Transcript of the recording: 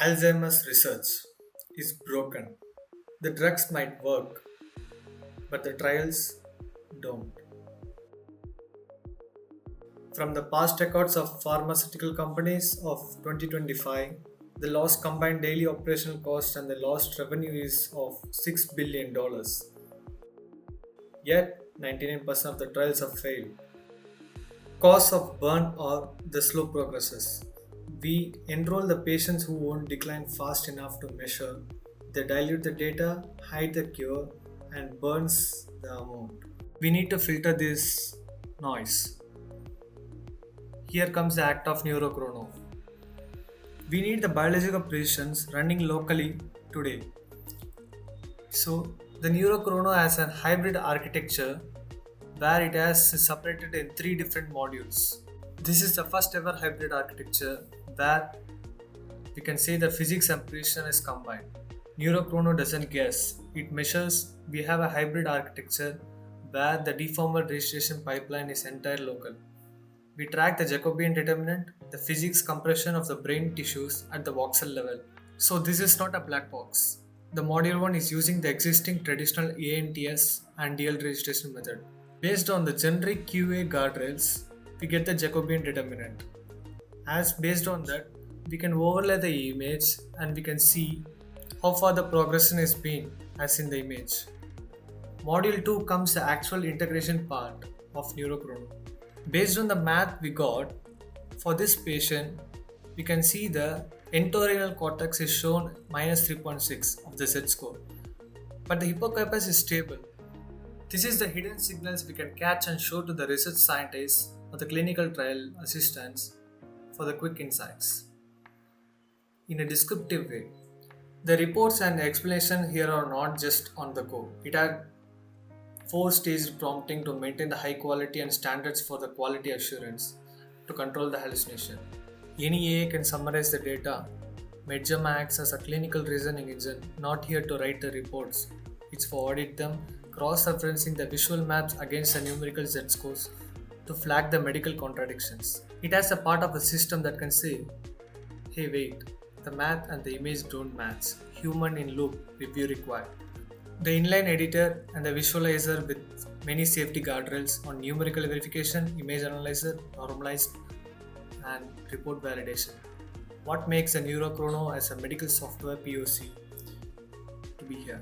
Alzheimer's research is broken. The drugs might work, but the trials don't. From the past records of pharmaceutical companies of 2025, the lost combined daily operational cost and the lost revenue is of $6 billion. Yet, 99% of the trials have failed. Cause of burn or the slow progresses. We enroll the patients who won't decline fast enough to measure. They dilute the data, hide the cure, and burns the amount. We need to filter this noise. Here comes the act of NeuroChrono. We need the biological precisions running locally today. So the NeuroChrono has a hybrid architecture where it has separated in three different modules. This is the first ever hybrid architecture where we can say that physics and precision is combined. NeuroChrono doesn't guess, it measures. We have a hybrid architecture where the deformer registration pipeline is entire local. We track the Jacobian Determinant, the physics compression of the brain tissues at the voxel level. So this is not a black box. The module 1 is using the existing traditional ANTS and DL registration method. Based on the generic QA guardrails, we get the Jacobian Determinant. As based on that, we can overlay the image and we can see how far the progression is been as in the image. Module 2 comes the actual integration part of NeuroChrono. Based on the math we got, for this patient, we can see the entorhinal cortex is shown minus 3.6 of the Z-score, but the hippocampus is stable. This is the hidden signals we can catch and show to the research scientists or the clinical trial assistants for the quick insights. In a descriptive way, the reports and explanation here are not just on the go. It had 4-stage prompting to maintain the high quality and standards for the quality assurance to control the hallucination. Any AI can summarize the data. MedGemma acts as a clinical reasoning engine, not here to write the reports. It's for audit them, cross-referencing the visual maps against the numerical Z-scores to flag the medical contradictions. It has a part of the system that can say, hey wait, the math and the image don't match. Human in loop, review required. The inline editor and the visualizer with many safety guardrails on numerical verification, image analyzer, normalized, and report validation. What makes a NeuroChrono as a medical software POC to be here?